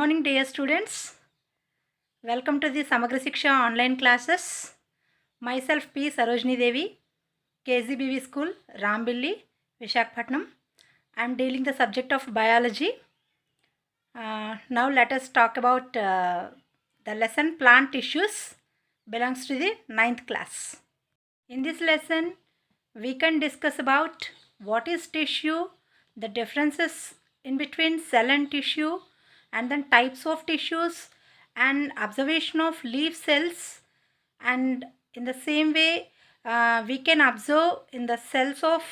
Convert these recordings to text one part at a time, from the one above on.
morning, dear students. Welcome to the Samagra Shiksha online classes. Myself P. Sarojini Devi, KZBV School, Rambilli, Visakhapatnam. I am dealing the subject of biology. Now let us talk about the lesson plant tissues belongs to the 9th class. In this lesson, we can discuss about what is tissue, the differences in between cell and tissue, and then types of tissues and observation of leaf cells. And in the same way, we can observe in the cells of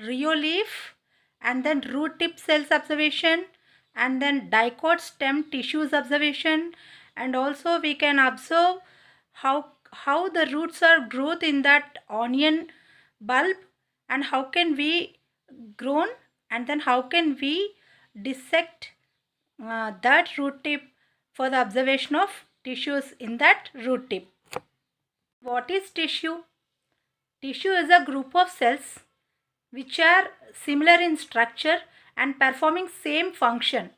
rheoleaf and then root tip cells observation and then dicot stem tissues observation, and also we can observe how the roots are growth in that onion bulb and how can we grown, and then how can we dissect that root tip for the observation of tissues in that root tip. What is tissue? Tissue is a group of cells which are similar in structure and performing same function.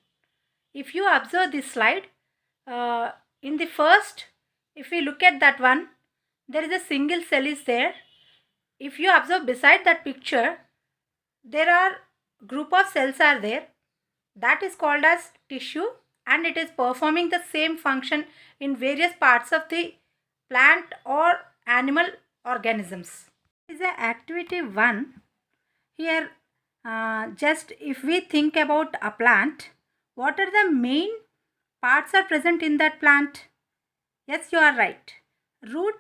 If you observe this slide, in the first, if we look at that one, there is a single cell is there. If you observe beside that picture, there are group of cells are there. That is called as tissue, and it is performing the same function in various parts of the plant or animal organisms. This is a activity 1. Here, just if we think about a plant, what are the main parts are present in that plant? Yes, you are right. Root,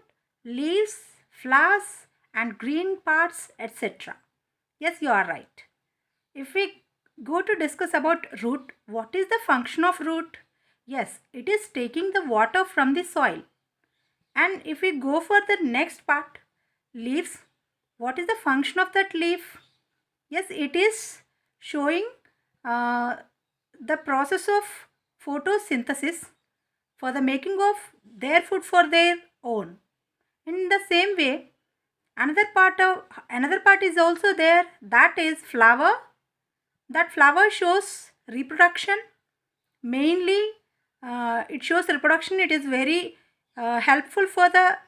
leaves, flowers and green parts, etc. Yes, you are right. If we go to discuss about root, what is the function of root? Yes, it is taking the water from the soil. And if we go for the next part, leaves, what is the function of that leaf? Yes, it is showing the process of photosynthesis for the making of their food for their own. In the same way, another part is also there, that is flower. That flower shows reproduction. Mainly, it shows reproduction. It is very helpful for the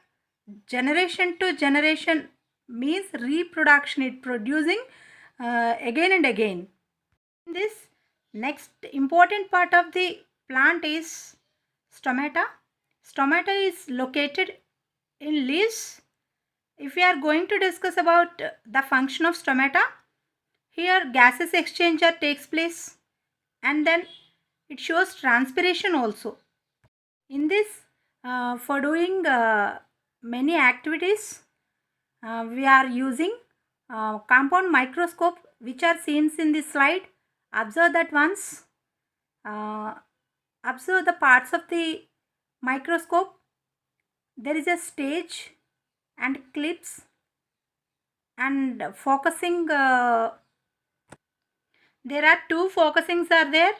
generation to generation, means reproduction. It producing again and again. This next important part of the plant is stomata. Stomata is located in leaves. If we are going to discuss about the function of stomata, here gases exchanger takes place and then it shows transpiration also. In this, for doing many activities, we are using compound microscope which are seen in this slide. Observe that once. Observe the parts of the microscope. There is a stage and clips and focusing. There are two focusings are there,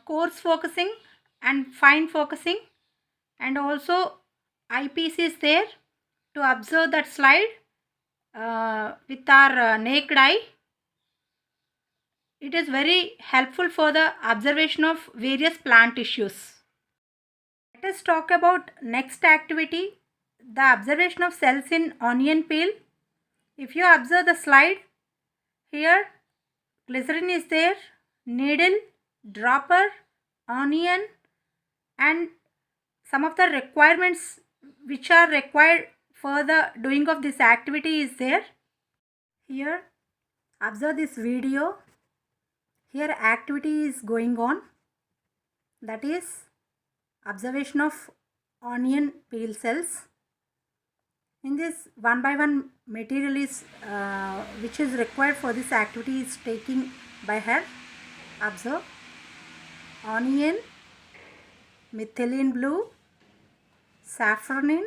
coarse focusing and fine focusing, and also eyepiece is there to observe that slide with our naked eye. It is very helpful for the observation of various plant tissues. Let us talk about next activity, the observation of cells in onion peel. If you observe the slide, here glycerin is there, needle, dropper, onion, and some of the requirements which are required for the doing of this activity is there. Here, observe this video. Here activity is going on, that is observation of onion peel cells. In this, one by one material is which is required for this activity is taking by her. Observe onion, methylene blue, safranin,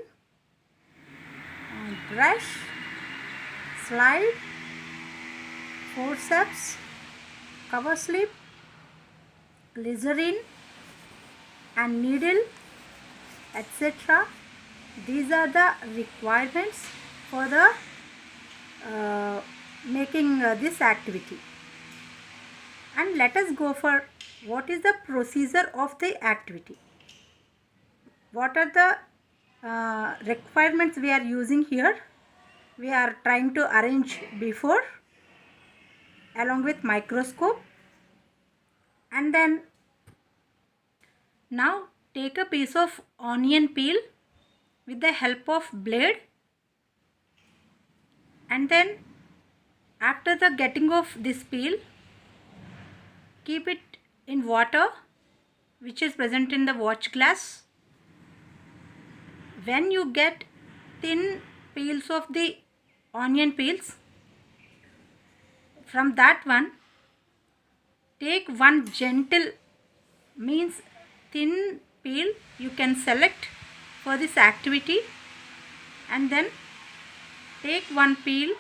brush, slide, forceps, cover slip, glycerin and needle, etc. These are the requirements for the making this activity. And let us go for what is the procedure of the activity? What are the requirements we are using here? We are trying to arrange before along with microscope, and then now take a piece of onion peel with the help of blade, and then after the getting of this peel, keep it in water which is present in the watch glass. When you get thin peels of the onion peels, from that one take one gentle, means thin peel you can select for this activity, and then take one peel,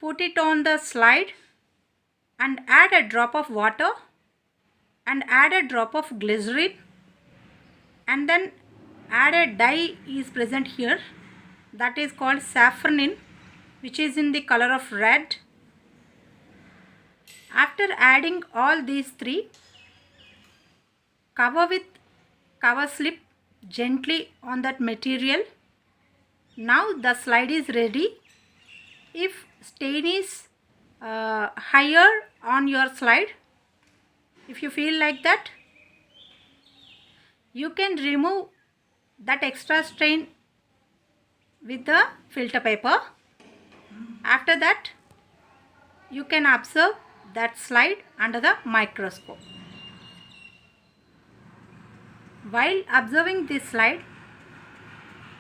put it on the slide and add a drop of water and add a drop of glycerin, and then add a dye is present here, that is called saffronin, which is in the color of red. After adding all these three, cover with cover slip gently on that material. Now the slide is ready. If stain is higher on your slide, if you feel like that, you can remove that extra stain with the filter paper. After that, you can observe that slide under the microscope. While observing this slide,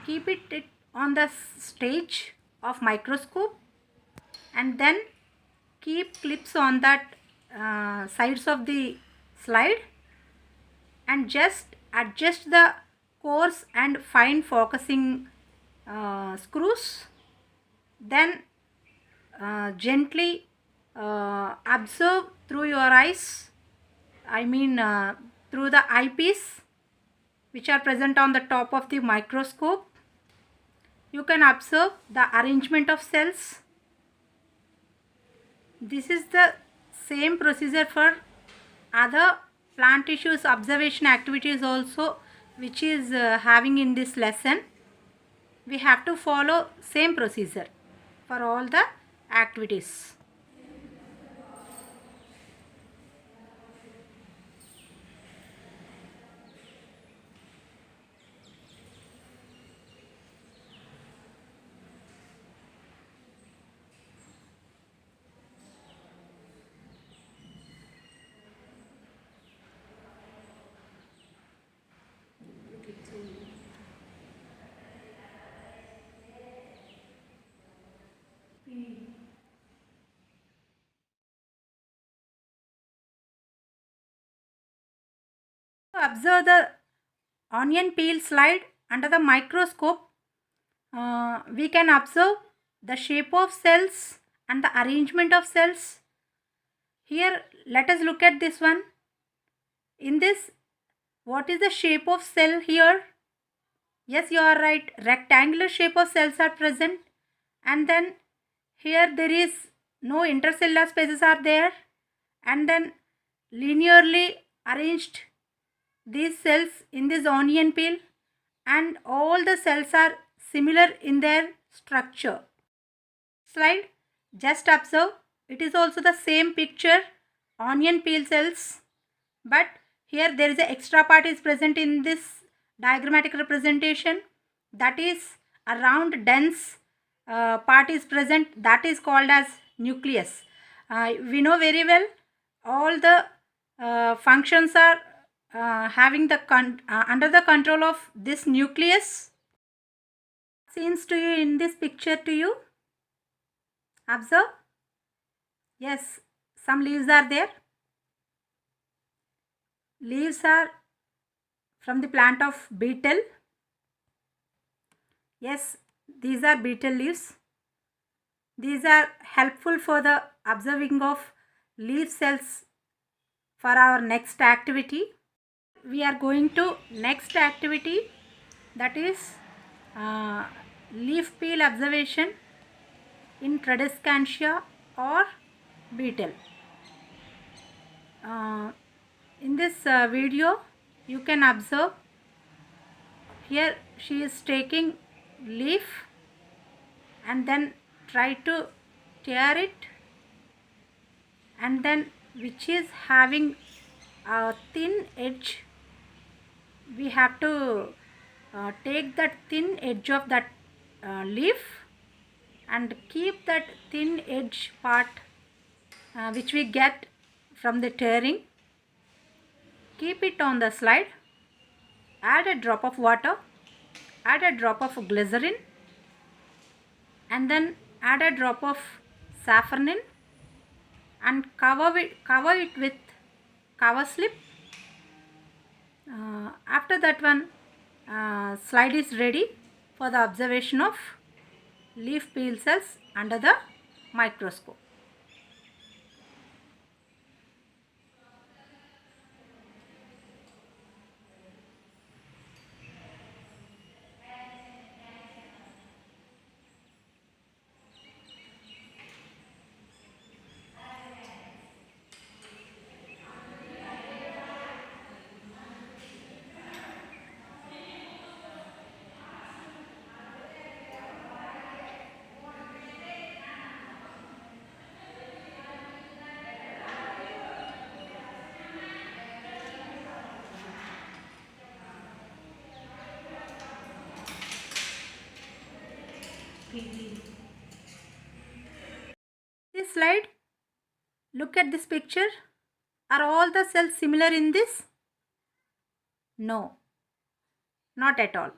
keep it on the stage of microscope, and then keep clips on that sides of the slide, and just adjust the coarse and fine focusing screws. Then gently observe through your eyes, through the eyepiece which are present on the top of the microscope. You can observe the arrangement of cells. This is the same procedure for other plant tissues observation activities also, which is having in this lesson. We have to follow same procedure for all the activities. Observe the onion peel slide under the microscope. We can observe the shape of cells and the arrangement of cells. Here, let us look at this one. In this, what is the shape of cell here? Yes, you are right. Rectangular shape of cells are present, and then here there is no intercellular spaces are there, and then linearly arranged these cells in this onion peel, and all the cells are similar in their structure. Slide, just observe, it is also the same picture, onion peel cells, but here there is a extra part is present in this diagrammatic representation, that is a round dense part is present, that is called as nucleus. We know very well all the functions are having the under the control of this nucleus. Seems to you in this picture to you? Observe. Yes, some leaves are there. Leaves are from the plant of beetle. Yes, these are beetle leaves. These are helpful for the observing of leaf cells for our next activity. We are going to next activity, that is leaf peel observation in Tradescantia or beetle. Uh, in this video you can observe here she is taking leaf and then try to tear it, and then which is having a thin edge. We have to take that thin edge of that leaf and keep that thin edge part which we get from the tearing, keep it on the slide, add a drop of water, add a drop of glycerin, and then add a drop of saffron and cover it with cover slip. After that one, slide is ready for the observation of leaf peel cells under the microscope. This slide, look at this picture. Are all the cells similar in this? No, not at all.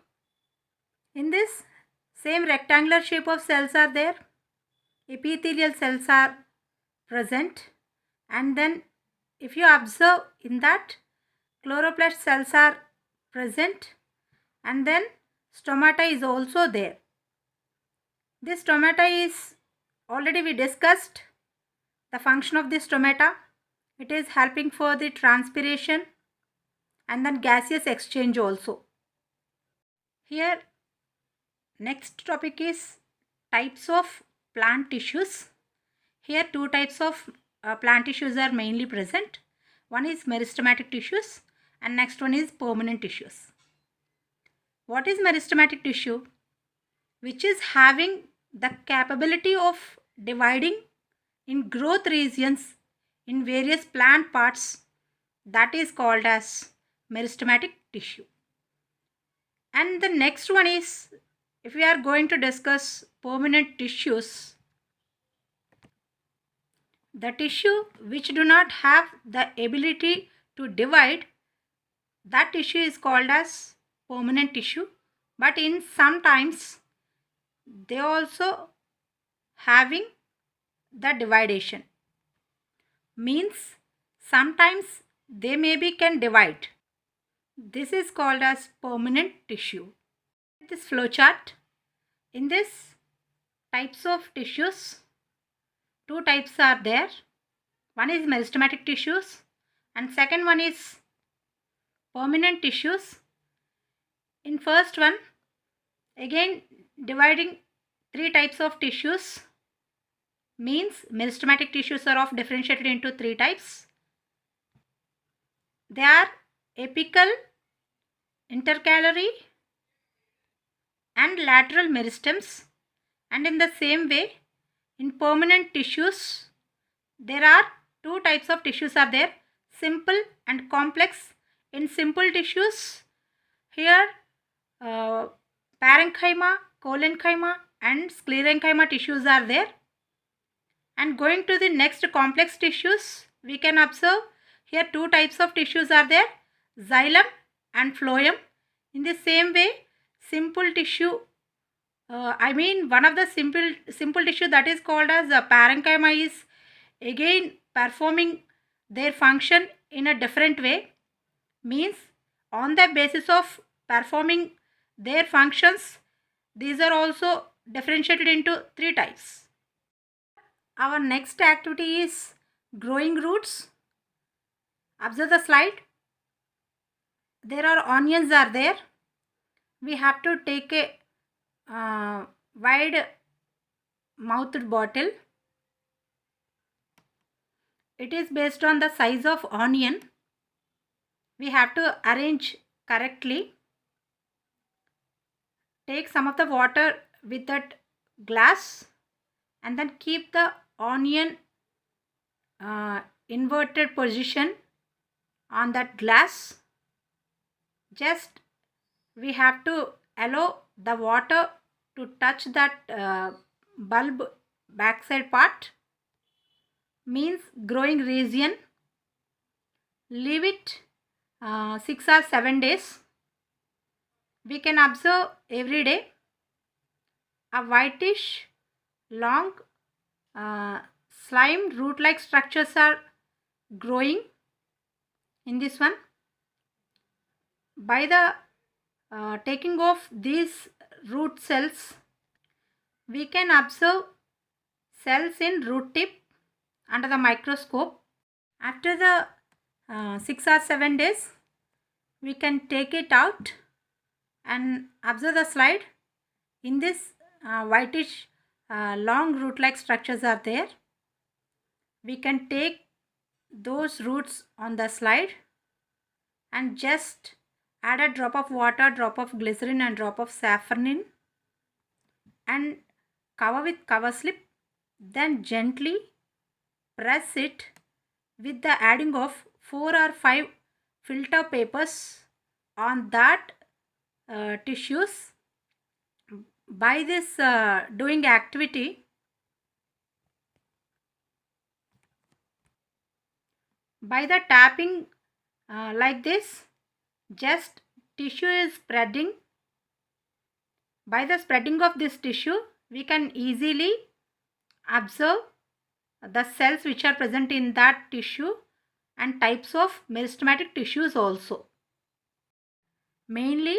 In this, same rectangular shape of cells are there. Epithelial cells are present, and then if you observe in that, chloroplast cells are present, and then stomata is also there. This stomata is already we discussed the function of this stomata. It is helping for the transpiration and then gaseous exchange also. Here next topic is types of plant tissues. Here two types of plant tissues are mainly present. One is meristematic tissues and next one is permanent tissues. What is meristematic tissue? Which is having the capability of dividing in growth regions in various plant parts, that is called as meristematic tissue. And the next one is, if we are going to discuss permanent tissues, the tissue which do not have the ability to divide, that tissue is called as permanent tissue, but in sometimes they also having the dividation, means sometimes they maybe can divide. This is called as permanent tissue. This flow chart, in this types of tissues, two types are there. One is meristematic tissues and second one is permanent tissues. In first one, again dividing three types of tissues, means meristematic tissues are of differentiated into three types. They are apical, intercalary and lateral meristems. And in the same way, in permanent tissues, there are two types of tissues are there, simple and complex. In simple tissues, here parenchyma, collenchyma and sclerenchyma tissues are there. And going to the next complex tissues, we can observe here two types of tissues are there, xylem and phloem. In the same way, simple tissue, one of the simple tissue that is called as parenchyma is again performing their function in a different way, means on the basis of performing their functions, these are also differentiated into three types. Our next activity is growing roots. Observe the slide. There are onions are there. We have to take a wide mouthed bottle. it is based on the size of onion. We have to arrange correctly. Take some of the water with that glass and then keep the onion inverted position on that glass. Just we have to allow the water to touch that bulb backside part, means growing region. Leave it 6 or 7 days. We can observe every day a whitish long slime root like structures are growing in this one. By the taking of these root cells, we can observe cells in root tip under the microscope. After the 6 or 7 days, we can take it out and observe the slide. In this whitish long root like structures are there. We can take those roots on the slide and just add a drop of water, drop of glycerin and drop of saffron and cover with cover slip. Then gently press it with the adding of 4 or 5 filter papers on that tissues. By this doing activity, by the tapping like this, just tissue is spreading. By the spreading of this tissue, we can easily observe the cells which are present in that tissue and types of meristematic tissues also. Mainly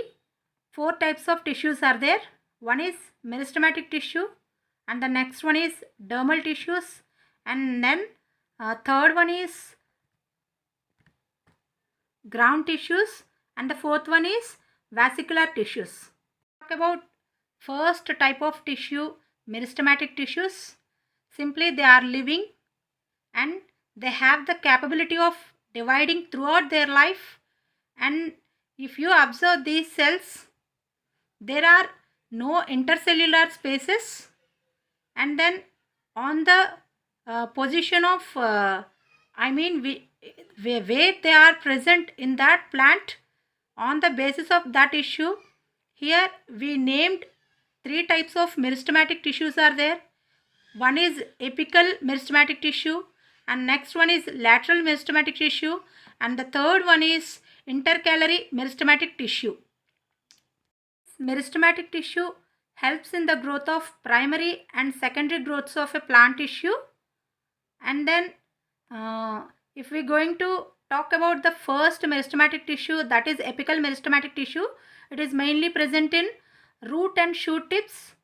4 types of tissues are there. One is meristematic tissue and the next one is dermal tissues, and then third one is ground tissues, and the fourth one is vesicular tissues. Talk about first type of tissue, meristematic tissues. Simply they are living and they have the capability of dividing throughout their life, and if you observe these cells, there are no intercellular spaces, and then on the position of where they are present in that plant, on the basis of that issue, here we named 3 types of meristematic tissues are there. One is apical meristematic tissue, and next one is lateral meristematic tissue, and the third one is intercalary meristematic tissue. Meristematic tissue helps in the growth of primary and secondary growths of a plant tissue. And then if we are going to talk about the first meristematic tissue, that is apical meristematic tissue, it is mainly present in root and shoot tips.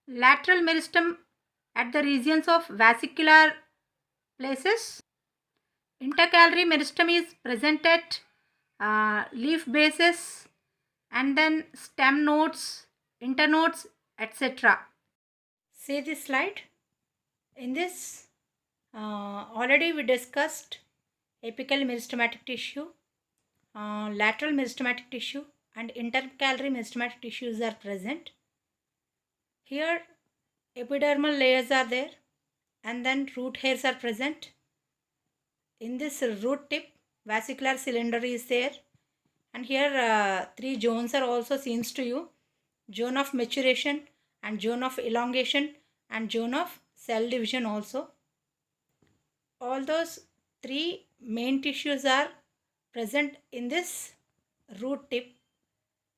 Lateral meristem at the regions of vesicular places. Intercalary meristem is present at leaf bases and then stem nodes, internodes, etc. See this slide. In this already we discussed apical meristematic tissue, lateral meristematic tissue and intercalary meristematic tissues are present. Here epidermal layers are there and then root hairs are present. In this root tip, vesicular cylinder is there, and here 3 zones are also seen to you: zone of maturation and zone of elongation and zone of cell division also. All those 3 main tissues are present in this root tip.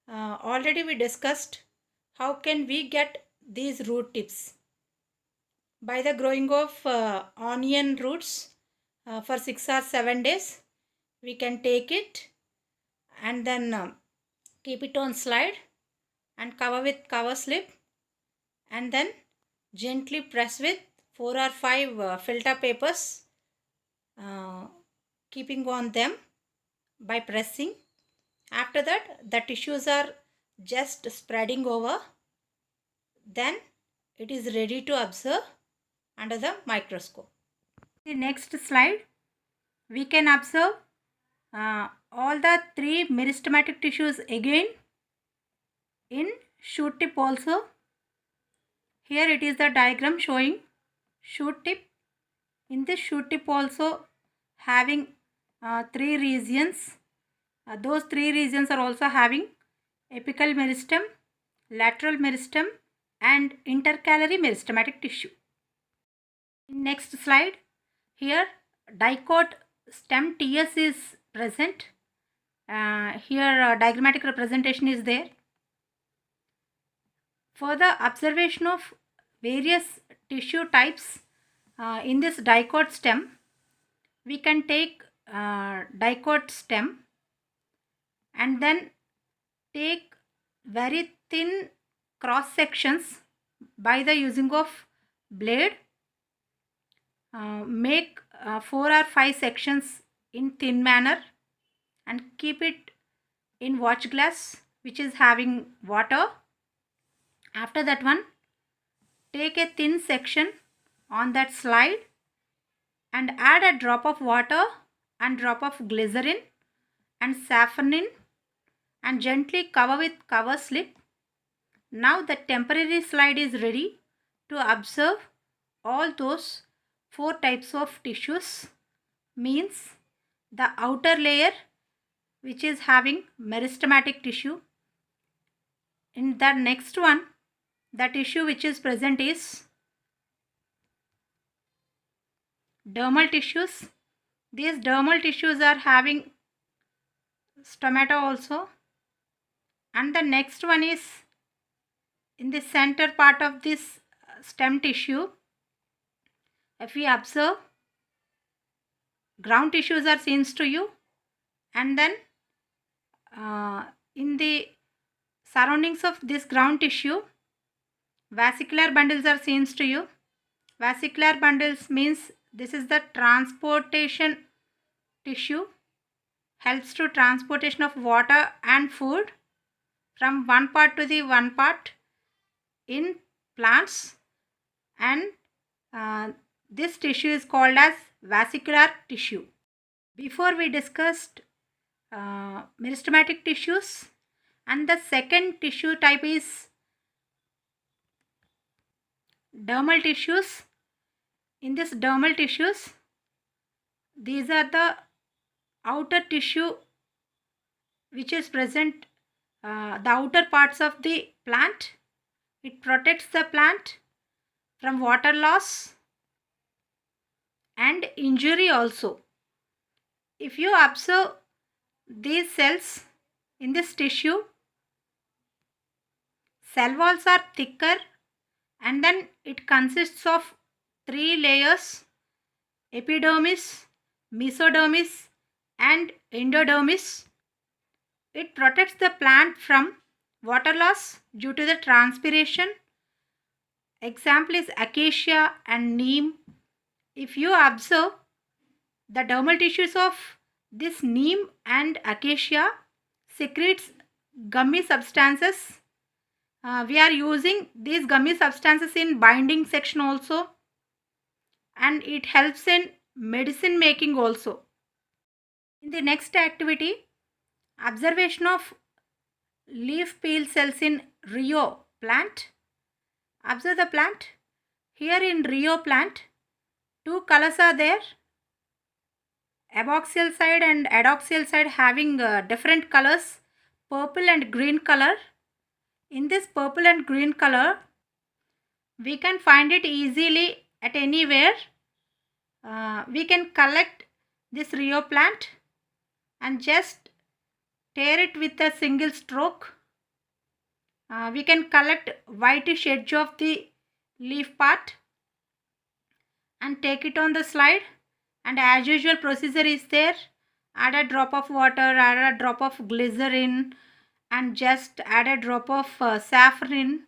Already we discussed how can we get these root tips. By the growing of onion roots for 6 or 7 days, we can take it and then keep it on slide and cover with cover slip, and then gently press with 4 or 5 filter papers, keeping on them by pressing. After that, the tissues are just spreading over. Then it is ready to observe under the microscope. The next slide, we can observe all the three meristematic tissues again in shoot tip also. Here it is the diagram showing shoot tip. In this shoot tip also having three regions. Those three regions are also having apical meristem, lateral meristem and intercalary meristematic tissue. In next slide, here dicot stem TS is present. Here diagrammatic representation is there. For the observation of various tissue types in this dicot stem, we can take dicot stem and then take very thin cross sections by the using of blade. Make 4 or 5 sections in thin manner and keep it in watch glass which is having water. After that one, take a thin section on that slide and add a drop of water and drop of glycerin and saffron and gently cover with cover slip. Now the temporary slide is ready to observe all those 4 types of tissues, means the outer layer which is having meristematic tissue. In the next one, the tissue which is present is dermal tissues. These dermal tissues are having stomata also. And the next one is in the center part of this stem tissue. If we observe, ground tissues are seen to you, and then in the surroundings of this ground tissue, vesicular bundles are seen to you. Vesicular bundles means this is the transportation tissue, helps to transportation of water and food from one part to the one part in plants, and this tissue is called as vesicular tissue. Before we discussed meristematic tissues, and the second tissue type is dermal tissues. In this dermal tissues, these are the outer tissue which is present, the outer parts of the plant. It protects the plant from water loss and injury also. If you observe these cells in this tissue, cell walls are thicker and then it consists of 3 layers: epidermis, mesodermis and endodermis. It protects the plant from water loss due to the transpiration. Example is acacia and neem. If you observe the dermal tissues of this neem and acacia secretes gummy substances. We are using these gummy substances in binding section also, and it helps in medicine making also. In the next activity, observation of leaf peel cells in Rio plant. Observe the plant. Here in Rio plant, 2 colors are there. Abaxial side and adaxial side having different colors, purple and green color. In this purple and green color, we can find it easily at anywhere. We can collect this Rio plant and just tear it with a single stroke. We can collect whitish edge of the leaf part and take it on the slide, and as usual procedure is there. Add a drop of water, add a drop of glycerin and just add a drop of saffron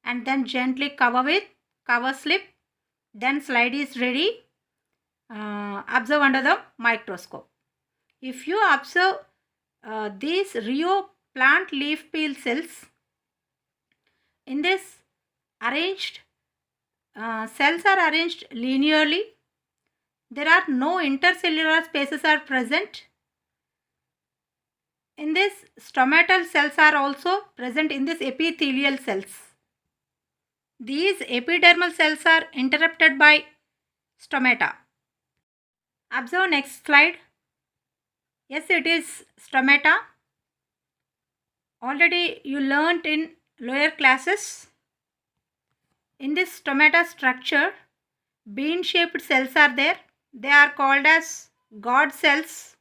and then gently cover with cover slip. Then slide is ready. Observe under the microscope. If you observe these Rio plant leaf peel cells, in this arranged cells are arranged linearly. there are no intercellular spaces are present. In this, stomatal cells are also present in this epithelial cells. These epidermal cells are interrupted by stomata. Observe next slide. Yes, it is stomata. Already you learnt in lower classes. In this stomata structure, bean-shaped cells are there. They are called as God cells.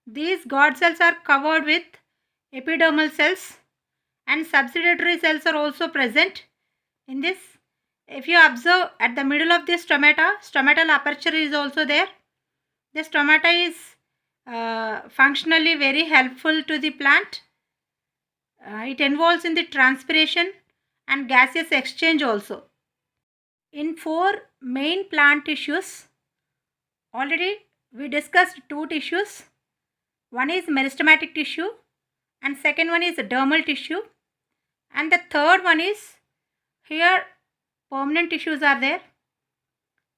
These God cells are covered with epidermal cells, and subsidiary cells are also present in this. If you observe at the middle of this stomata, stomatal aperture is also there. The stomata is functionally very helpful to the plant. It involves in the transpiration and gaseous exchange also. In 4 main plant tissues, already we discussed 2 tissues. One is meristematic tissue and second one is dermal tissue, and the third one is here permanent tissues are there.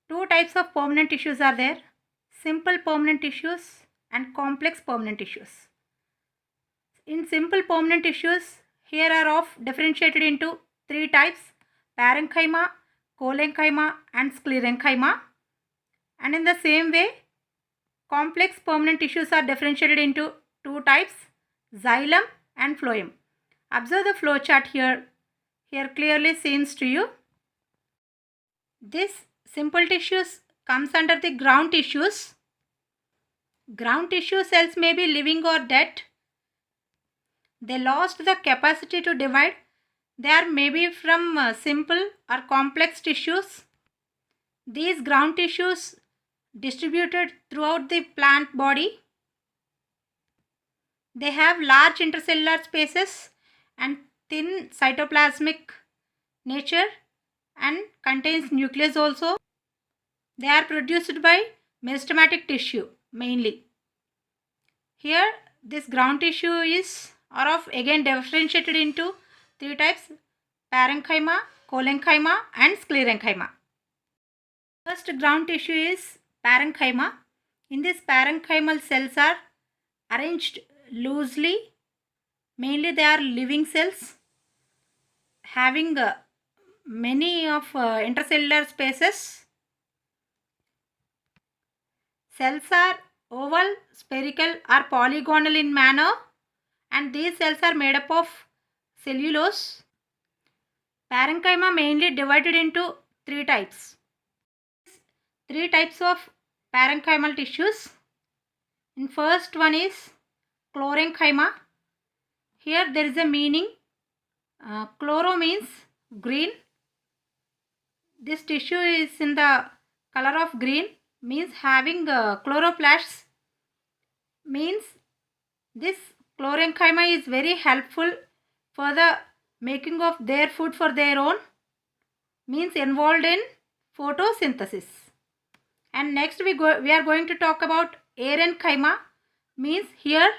2 types of permanent tissues are there: simple permanent tissues and complex permanent tissues. In simple permanent tissues, here are of differentiated into 3 types: parenchyma, cholenchyma and sclerenchyma. And in the same way, complex permanent tissues are differentiated into 2 types: xylem and phloem. Observe the flow chart here. Here clearly seems to you. This simple tissues comes under the ground tissues. Ground tissue cells may be living or dead. They lost the capacity to divide. They are maybe from simple or complex tissues. These ground tissues distributed throughout the plant body. They have large intercellular spaces and thin cytoplasmic nature and contains nucleus also. They are produced by meristematic tissue mainly. Here this ground tissue is again differentiated into 3 types: parenchyma, cholenchyma and sclerenchyma. First ground tissue is parenchyma. In this, parenchymal cells are arranged loosely. Mainly they are living cells having many of intercellular spaces. Cells are oval, spherical or polygonal in manner, and these cells are made up of cellulose. Parenchyma mainly divided into 3 types. 3 types of parenchymal tissues. In first one is chlorenchyma. Here there is a meaning. Chloro means green. This tissue is in the color of green, means having chloroplasts. Means this chlorenchyma is very helpful for the making of their food for their own. Means involved in photosynthesis. And next we are going to talk about aerenchyma. Means here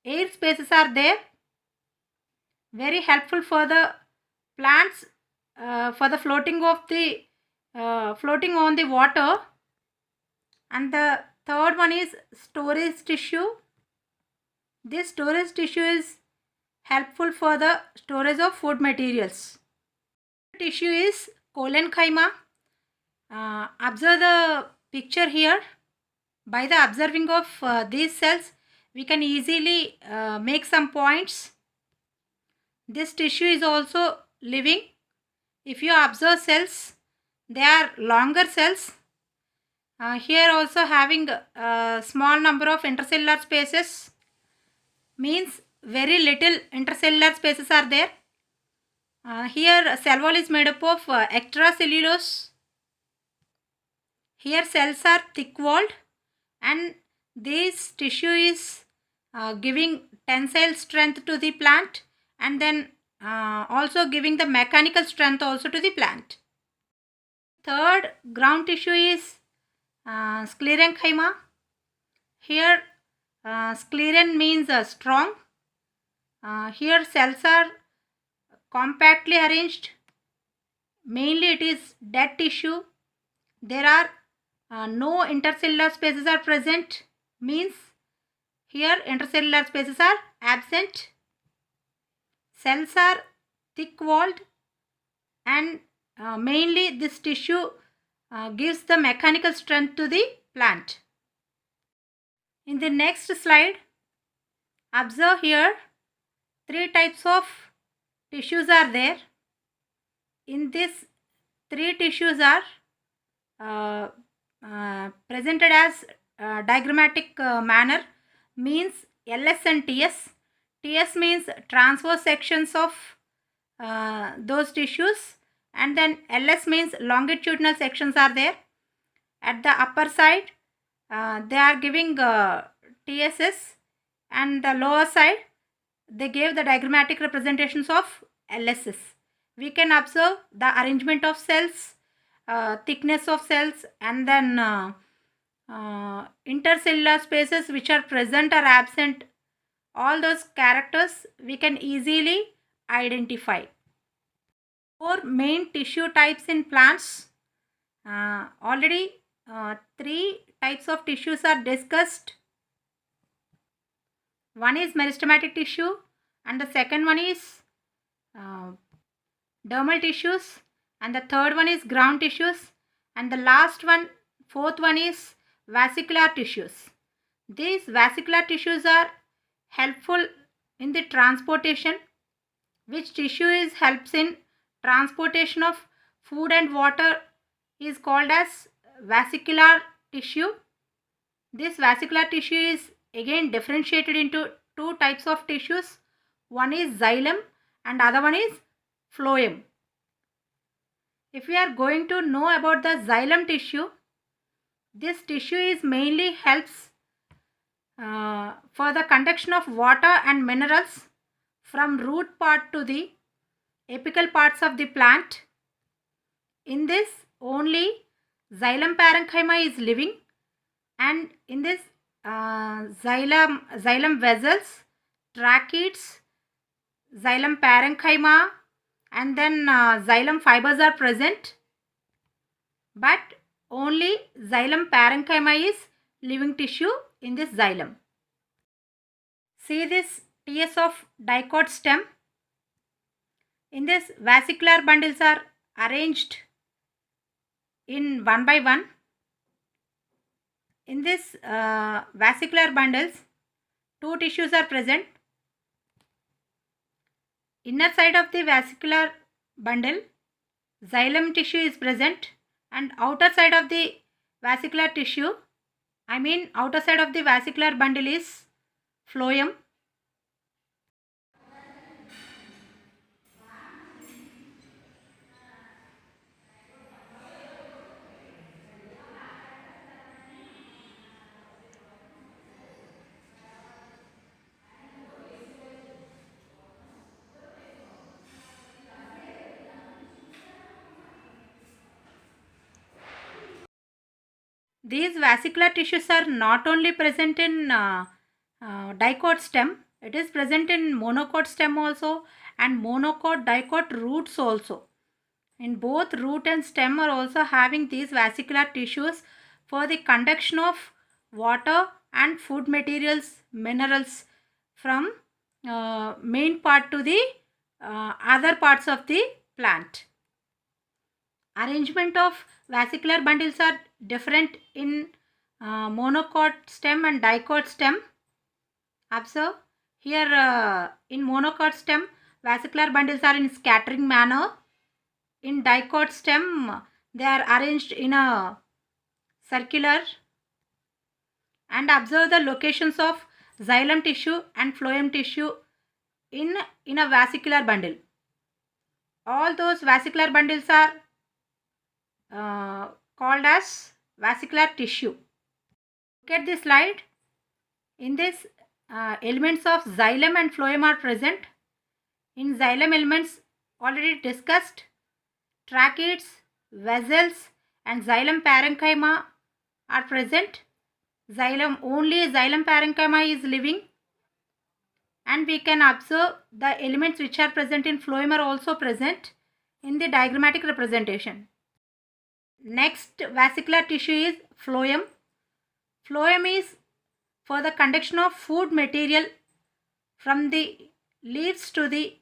air spaces are there, very helpful for the plants for the floating on the water. And the third one is storage tissue. This storage tissue is helpful for the storage of food materials. Tissue is cholenchyma. Observe the picture here. By the observing of these cells, we can easily make some points. This tissue is also living. If you observe cells, they are longer cells. Here also having a small number of intercellular spaces. Means very little intercellular spaces are there. Here cell wall is made up of extracellulose. Here cells are thick walled, and this tissue is giving tensile strength to the plant, and then also giving the mechanical strength also to the plant. Third ground tissue is sclerenchyma. Here scleren means strong. Here cells are compactly arranged. Mainly it is dead tissue. There are no intercellular spaces are present, means here intercellular spaces are absent. Cells are thick walled, and mainly this tissue gives the mechanical strength to the plant. In the next slide, observe here 3 types of tissues are there. In this, 3 tissues are presented as diagrammatic manner, means LS and TS. TS means transverse sections of those tissues, and then LS means longitudinal sections are there. At the upper side, they are giving TSS, and the lower side they gave the diagrammatic representations of LSS. We can observe the arrangement of cells, thickness of cells, and then intercellular spaces which are present or absent. All those characters we can easily identify. 4 main tissue types in plants. Already 3 types of tissues are discussed. One is meristematic tissue, and the second one is dermal tissues, and the third one is ground tissues, and the last one, fourth one is vesicular tissues. These vesicular tissues are helpful in the transportation. Which tissue helps in transportation of food and water is called as vesicular tissue. This vesicular tissue is again differentiated into 2 types of tissues. One is xylem and other one is phloem. If we are going to know about the xylem tissue, this tissue is mainly helps for the conduction of water and minerals from root part to the apical parts of the plant. In this, only xylem parenchyma is living, and in this xylem vessels, tracheids, xylem parenchyma, and then xylem fibers are present, but only xylem parenchyma is living tissue in this xylem. See this TS of dicot stem. In this, vesicular bundles are arranged in 1 by 1. In this vesicular bundles, 2 tissues are present. Inner side of the vesicular bundle, xylem tissue is present, and outer side of the vesicular tissue, outer side of the vesicular bundle is phloem. These vesicular tissues are not only present in dicot stem, it is present in monocot stem also, and monocot dicot roots also. In both root and stem are also having these vesicular tissues for the conduction of water and food materials, minerals from main part to the other parts of the plant. Arrangement of vesicular bundles are different in monocot stem and dicot stem. Observe here in monocot stem, vesicular bundles are in scattering manner. In dicot stem, they are arranged in a circular. And observe the locations of xylem tissue and phloem tissue in a vesicular bundle. All those vesicular bundles are called as vesicular tissue. Look at this slide. In this, elements of xylem and phloem are present. In xylem elements already discussed, tracheids, vessels, and xylem parenchyma are present. Only xylem parenchyma is living, and we can observe the elements which are present in phloem are also present in the diagrammatic representation. Next vascular tissue is phloem. Phloem is for the conduction of food material from the leaves to the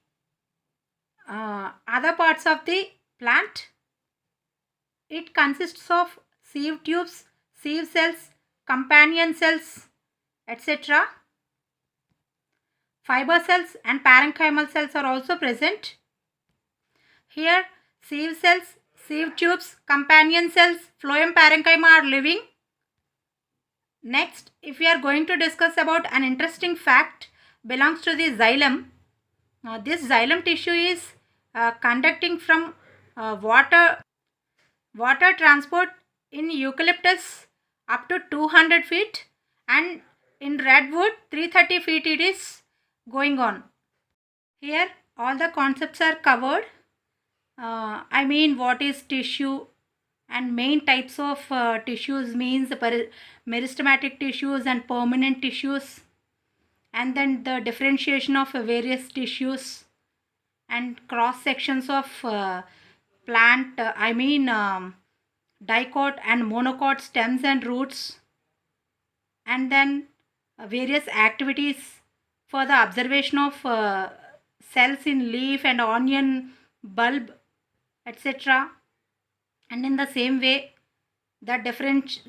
other parts of the plant. It consists of sieve tubes, sieve cells, companion cells, etc. Fiber cells and parenchymal cells are also present. Here, sieve cells, sieve tubes, companion cells, phloem, parenchyma are living. Next, if we are going to discuss about an interesting fact belongs to the xylem. This xylem tissue is conducting from water transport in eucalyptus up to 200 feet, and in redwood 330 feet it is going on. Here all the concepts are covered. I mean, what is tissue and main types of tissues means meristematic tissues and permanent tissues, and then the differentiation of various tissues and cross sections of plant, dicot and monocot stems and roots, and then various activities for the observation of cells in leaf and onion bulb, etc. And in the same way, the difference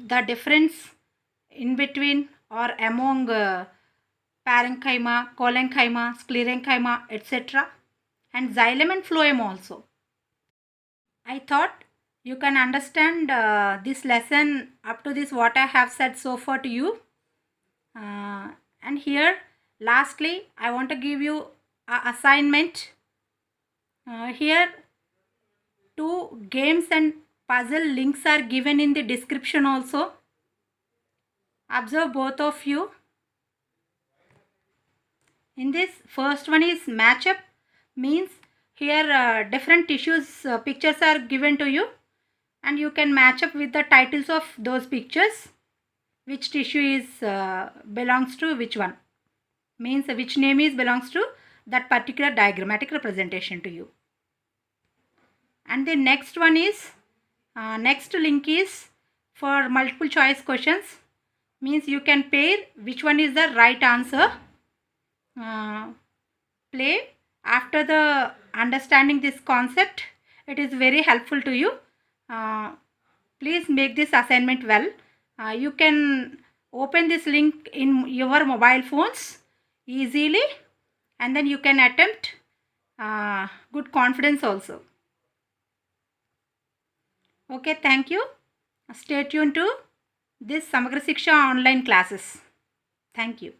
in between or among parenchyma, collenchyma, sclerenchyma, etc. and xylem and phloem also. I thought you can understand this lesson up to this what I have said so far to you. And here lastly I want to give you an assignment. Here 2 games and puzzle links are given in the description also. Observe both of you. In this first one is matchup, means here different tissues pictures are given to you and you can match up with the titles of those pictures, which tissue is belongs to which one, means which name is belongs to that particular diagrammatic representation to you. And the next one is next link is for multiple choice questions, means you can pair which one is the right answer. Play after the understanding this concept, it is very helpful to you. Please make this assignment well. You can open this link in your mobile phones easily, and then you can attempt good confidence also. Okay, thank you. Stay tuned to this Samagra Shiksha online classes. Thank you.